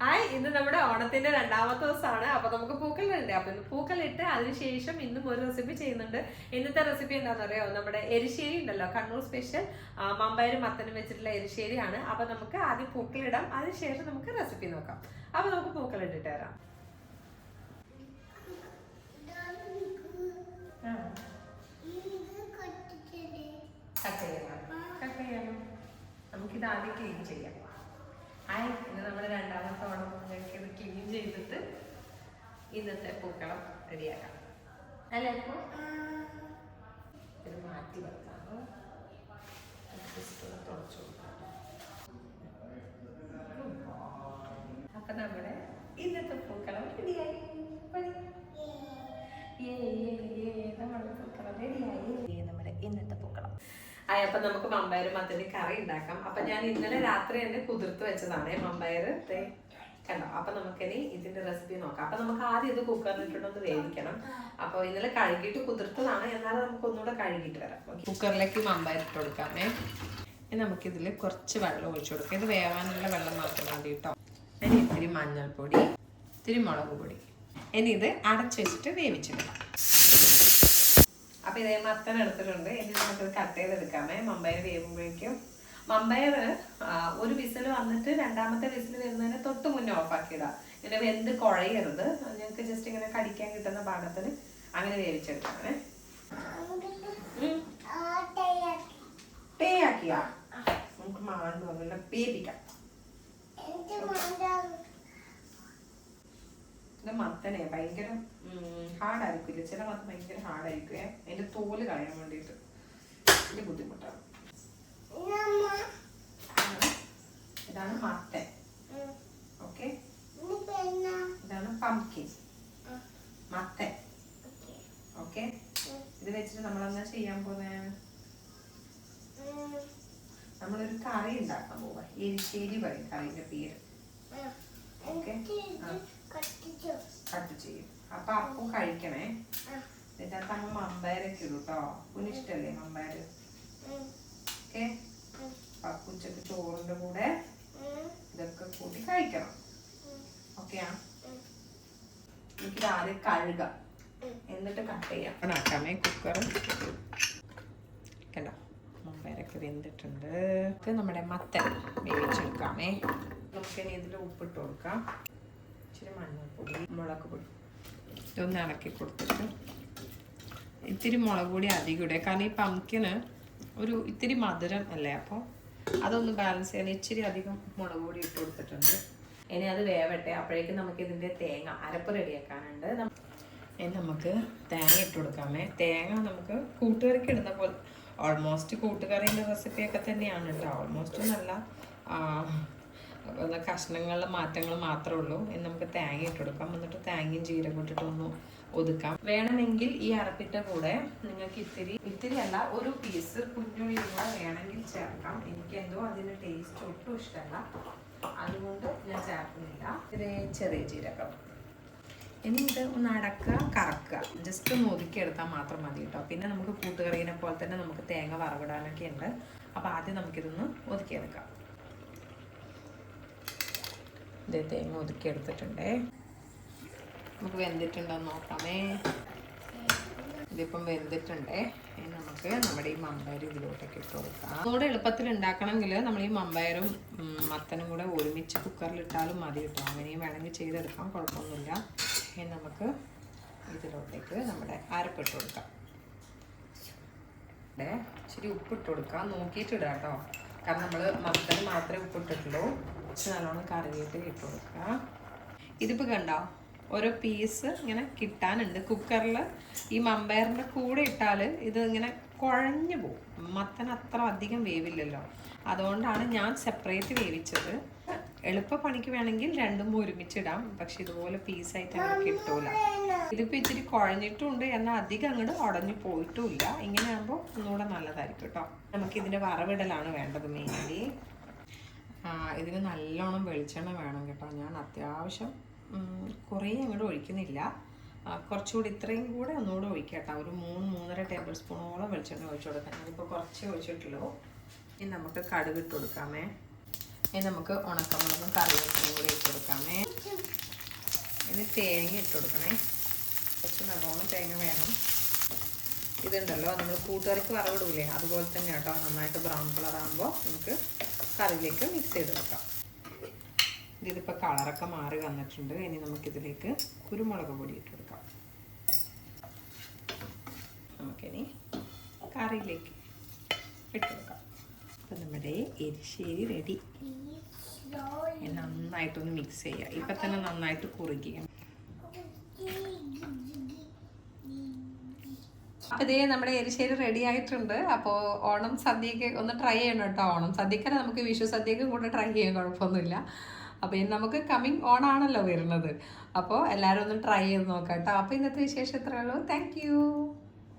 Hi, ഇന്ന് നമ്മുടെ ഓണത്തിന്റെ രണ്ടാമത്തെ ദിവസമാണ്. അപ്പൊ നമുക്ക് പൂക്കളുണ്ട്. അപ്പൊ ഇന്ന് പൂക്കളിട്ട് അതിനുശേഷം ഇന്നും ഒരു റെസിപ്പി ചെയ്യുന്നുണ്ട്. ഇന്നത്തെ റെസിപ്പി എന്താണെന്ന് അറിയോ? നമ്മുടെ എരിശ്ശേരി ഉണ്ടല്ലോ, കണ്ണൂർ സ്പെഷ്യൽ മമ്പയരും മത്തനും വെച്ചിട്ടുള്ള എരിശ്ശേരിയാണ്. അപ്പൊ നമുക്ക് ആദ്യം പൂക്കളിടാം, അതിനുശേഷം നമുക്ക് റെസിപ്പി നോക്കാം. അപ്പൊ നമുക്ക് പൂക്കളിട്ടിട്ട് വരാം. നമുക്കിത് ആദ്യം ക്ലീൻ ചെയ്യാം. ഹായ്, ഇന്ന് നമ്മുടെ രണ്ടാമത്തെ ഓണം. ഞങ്ങൾക്ക് ഇത് ക്ലീൻ ചെയ്തിട്ട് ഇന്നത്തെ പൂക്കളം റെഡിയാക്കാം അല്ലേ? ഇപ്പോൾ ഇത് മാറ്റി വെക്കാം, തുടച്ചു കൊടുക്കാം. അപ്പൊ നമ്മുടെ ഇന്നത്തെ പൂക്കളം റെഡിയായി. നമ്മുടെ പൂക്കളം റെഡിയായി. നമ്മുടെ ഇന്നത്തെ പൂക്കളം അപ്പൊ നമുക്ക് മമ്പയർ മത്തന് കറി ഉണ്ടാക്കാം. അപ്പൊ ഞാൻ ഇന്നലെ രാത്രി തന്നെ കുതിർത്ത് വെച്ചതാണ് മമ്പയർ, കണ്ടോ. അപ്പൊ നമുക്കിനി ഇതിന്റെ റെസിപ്പി നോക്കാം. അപ്പൊ നമുക്ക് ആദ്യം ഇത് കുക്കറിലിട്ടൊന്ന് വേവിക്കണം. അപ്പൊ ഇന്നലെ കഴുകിയിട്ട് കുതിർത്തതാണ്, എന്നാലും നമുക്ക് ഒന്നുകൂടെ കഴുകിയിട്ട് വരാം. കുക്കറിലേക്ക് മമ്പയർ ഇട്ട് കൊടുക്കാമേ. നമുക്കിതിൽ കുറച്ച് വെള്ളം ഒഴിച്ചു കൊടുക്കാം. ഇത് വേവാനുള്ള വെള്ളം മാത്രം മതി കേട്ടോ. ഇനി ഇത്തിരി മഞ്ഞൾപ്പൊടി, ഇത്തിരി മുളക് പൊടി. ഇനി ഇത് അടച്ചു വെച്ചിട്ട് വേവിച്ചെടുക്കാം. അപ്പൊ ഇതേ മത്തൻ എടുത്തിട്ടുണ്ട്. ഇനി നമുക്കിത് കട്ട് ചെയ്തെടുക്കാമേ. മമ്പയർ വേവുമ്പോഴേക്കും മമ്പയർ ഒരു വിസിൽ വന്നിട്ട് രണ്ടാമത്തെ വിസിൽ വരുന്നതിന് തൊട്ട് മുന്നേ ഓഫാക്കിയിടാം. ഇങ്ങനെ വെന്ത് കുഴയരുത്. ഞങ്ങൾക്ക് ജസ്റ്റ് ഇങ്ങനെ കടിക്കാൻ കിട്ടുന്ന പാകത്തിന് അങ്ങനെ വേവിച്ചെടുക്കാമേ. പേയാക്കിയാ നമുക്ക് മാണ്ട് വന്നില്ല, വേവിക്കാം. ഇത് മത്തനെ ഭയങ്കര ഹാർഡായിരിക്കില്ല, ചില മത്തൻ ഭയങ്കര ഹാർഡായിരിക്കുവേ. അതിന്റെ തോല് കളയാൻ വേണ്ടിയിട്ട് വലിയ ബുദ്ധിമുട്ടാണ്. ഇതാണ് മത്തൻ. ഓക്കെ, ഇതാണ് പംകിൻ, മത്തൻ. ഓക്കെ, ഇത് വെച്ചിട്ട് നമ്മളെന്താ ചെയ്യാൻ പോകുന്നേ? നമ്മളൊരു കറി ഉണ്ടാക്കാൻ പോവാ. എരിശ്ശേരി പറയും കറിന്റെ പേര്. ഓക്കെ, കട്ട് ചെയ്യും. അപ്പൊ അപ്പം കഴിക്കണേ. ഇതിന്റെ അകത്ത് അമ്മ മമ്പയരൊക്കെ ഇടും കേട്ടോ. കുനിഷ്ടല്ലേ മമ്പയര്? ഓക്കെ, ഉച്ചക്ക് ചോറിന്റെ കൂടെ ഇതൊക്കെ കൂട്ടി കഴിക്കണം. ഓക്കെയാ? എനിക്കിത് ആദ്യം കഴുകാം, എന്നിട്ട് കട്ട് ചെയ്യാം. ആക്കാമേ കുക്കർ. കണ്ടോ, മമ്പയരൊക്കെ വെന്തിട്ടുണ്ട്. നമ്മുടെ മത്തൻ വേവിച്ചെടുക്കാമേ. നമുക്കിനി ഇതിൽ ഉപ്പിട്ട് കൊടുക്കാം. ഇച്ചിരി മഞ്ഞൾപ്പൊടി, മുളക് പൊടി ഇതൊന്ന് ഇളക്കി കൊടുത്തിട്ട് ഇത്തിരി മുളക് പൊടി അധികം ഇടുക. കാരണം ഈ പംകിന് ഒരു ഇത്തിരി മധുരം അല്ലേ, അപ്പോൾ അതൊന്ന് ബാലൻസ് ചെയ്യാൻ ഇച്ചിരി അധികം മുളക് പൊടി ഇട്ട് കൊടുത്തിട്ടുണ്ട്. ഇനി അത് വേവട്ടെ. അപ്പോഴേക്കും നമുക്ക് ഇതിൻ്റെ തേങ്ങ അരപ്പ് റെഡിയാക്കാനുണ്ട്. ഇനി നമുക്ക് തേങ്ങ ഇട്ട് കൊടുക്കാമേ. തേങ്ങ നമുക്ക് കൂട്ടുകറിക്ക് ഇടുന്ന പോലെ ഓൾമോസ്റ്റ് കൂട്ടുകറീൻ്റെ റെസിപ്പിയൊക്കെ തന്നെയാണ് കേട്ടോ. ഓൾമോസ്റ്റ് നല്ല കഷ്ണങ്ങളിലെ മാറ്റങ്ങൾ മാത്രമേ ഉള്ളൂ. ഇനി നമുക്ക് തേങ്ങ ഇട്ട് കൊടുക്കാം. എന്നിട്ട് തേങ്ങയും ജീരകം ഇട്ടിട്ട് ഒന്ന് ഒതുക്കാം. വേണമെങ്കിൽ ഈ അരപ്പിൻ്റെ കൂടെ നിങ്ങൾക്ക് ഇത്തിരി അല്ല, ഒരു പീസ് കുഞ്ഞുള്ളി കൂടെ വേണമെങ്കിൽ ചേർക്കാം. എനിക്കെന്തോ അതിൻ്റെ ടേസ്റ്റ് ഒട്ടും ഇഷ്ടമല്ല, അതുകൊണ്ട് ഞാൻ ചേർക്കുന്നില്ല. ഇത് ചെറിയ ജീരകം. ഇനി ഇത് ഒന്ന് അടക്കുക, കറക്കുക, ജസ്റ്റ് ഒന്ന് ഒതുക്കിയെടുത്താൽ മാത്രം മതി കേട്ടോ. പിന്നെ നമുക്ക് കൂട്ടുകറീനെ പോലെ തന്നെ നമുക്ക് തേങ്ങ വറവിടാനൊക്കെ ഉണ്ട്. അപ്പോൾ ആദ്യം നമുക്കിതൊന്ന് ഒതുക്കിയെടുക്കാം. ഇത് തേങ്ങ ഒതുക്കി എടുത്തിട്ടുണ്ടേ. നമുക്ക് വെന്തിട്ടുണ്ടോന്ന് നോക്കാമേ. ഇതിപ്പം വെന്തിട്ടുണ്ടേ. ഇനി നമുക്ക് നമ്മുടെ ഈ മമ്പയർ ഇതിലോട്ടൊക്കെ ഇട്ട് കൊടുക്കാം. അതുകൂടെ എളുപ്പത്തിൽ ഉണ്ടാക്കണമെങ്കിൽ നമ്മൾ ഈ മമ്പയറും മത്തനും കൂടെ ഒരുമിച്ച് കുക്കറിലിട്ടാലും മതി കേട്ടോ. അങ്ങനെയും വേണമെങ്കിൽ ചെയ്തെടുക്കാം, കുഴപ്പമൊന്നുമില്ല. ഇനി നമുക്ക് ഇതിലോട്ടേക്ക് നമ്മുടെ അരപ്പിട്ട് കൊടുക്കാം. ഇച്ചിരി ഉപ്പിട്ട് കൊടുക്കാം, നോക്കിയിട്ട് ഇടാം കേട്ടോ. കാരണം നമ്മൾ മത്തന് മാത്രമേ ഉപ്പിട്ടിട്ടുള്ളൂ. നല്ലോണം കറിയിട്ട് ഇട്ട് കൊടുക്കുക. ഇതിപ്പോൾ കണ്ടോ, ഓരോ പീസ് ഇങ്ങനെ കിട്ടാനുണ്ട്. കുക്കറിൽ ഈ മമ്പയറിൻ്റെ കൂടെ ഇട്ടാൽ ഇത് ഇങ്ങനെ കുഴഞ്ഞു പോകും. മത്തൻ അത്ര അധികം വേവില്ലല്ലോ, അതുകൊണ്ടാണ് ഞാൻ സെപ്പറേറ്റ് വേവിച്ചത്. എളുപ്പ പണിക്ക് വേണമെങ്കിൽ രണ്ടും ഒരുമിച്ചിടാം, പക്ഷെ ഇതുപോലെ പീസായിട്ട് അങ്ങനെ കിട്ടൂല. ഇതിപ്പോൾ ഇച്ചിരി കുഴഞ്ഞിട്ടുമുണ്ട്, എന്നാൽ അധികം അങ്ങോട്ട് ഉടഞ്ഞു പോയിട്ടുമില്ല. ഇങ്ങനെ ആകുമ്പോൾ ഒന്നുകൂടെ നല്ലതായിരിക്കും കേട്ടോ. നമുക്കിതിൻ്റെ വറവിടലാണ് വേണ്ടത് മെയിൻലി. ഇതിന് നല്ലോണം വെളിച്ചെണ്ണ വേണം കേട്ടോ. ഞാൻ അത്യാവശ്യം കുറേ അങ്ങോട്ട് ഒഴിക്കുന്നില്ല, കുറച്ചുകൂടി ഇത്രയും കൂടെ ഒന്നുകൂടെ ഒഴിക്കാം കേട്ടോ. ഒരു 3-3.5 ടേബിൾ സ്പൂണോളം വെളിച്ചെണ്ണ ഒഴിച്ചു കൊടുക്കാം. ഞാനിപ്പോൾ കുറച്ചേ ഒഴിച്ചിട്ടുള്ളൂ. ഇനി നമുക്ക് കടുക് ഇട്ട് കൊടുക്കാമേ. ഇനി നമുക്ക് ഉണക്കമുളകും കറിവേപ്പിലയും കൂടി ഇട്ട് കൊടുക്കാമേ. ഇനി തേങ്ങ ഇട്ട് കൊടുക്കണേ. കുറച്ച് നല്ലോണം തേങ്ങ വേണം. ഇതുണ്ടല്ലോ നമ്മൾ കൂട്ടുകറിക്ക് വറവിടൂലേ, അതുപോലെ തന്നെ കേട്ടോ. നന്നായിട്ട് ബ്രൗൺ കളർ ആകുമ്പോൾ നമുക്ക് കറിയിലേക്ക് മിക്സ് ചെയ്ത് വെക്കാം. ഇതിപ്പോൾ കളറൊക്കെ മാറി വന്നിട്ടുണ്ട്. ഇനി നമുക്കിതിലേക്ക് കുരുമുളക് പൊടി ഇട്ട് കൊടുക്കാം. നമുക്കിനി കറിയിലേക്ക് ഇട്ട് കൊടുക്കാം. അപ്പം നമ്മുടെ എരിശ്ശേരി റെഡി. നന്നായിട്ടൊന്ന് മിക്സ് ചെയ്യുക. ഇപ്പം തന്നെ നന്നായിട്ട് കുറുകിയ. അപ്പോൾ ഇതേ നമ്മുടെ എരിശ്ശേരി റെഡി ആയിട്ടുണ്ട്. അപ്പോൾ ഓണം സദ്യക്ക് ഒന്ന് ട്രൈ ചെയ്യണം കേട്ടോ. ഓണം സദ്യക്കല്ല, നമുക്ക് വിഷു സദ്യക്കും കൂടെ ട്രൈ ചെയ്യാൻ കുഴപ്പമൊന്നുമില്ല. അപ്പോൾ ഇനി നമുക്ക് കമ്മിങ് ഓണാണല്ലോ വരുന്നത്. അപ്പോൾ എല്ലാവരും ഒന്ന് ട്രൈ ചെയ്ത് നോക്കാം കേട്ടോ. അപ്പോൾ ഇന്നത്തെ വിശേഷം ഇത്രയേ ഉള്ളൂ. താങ്ക്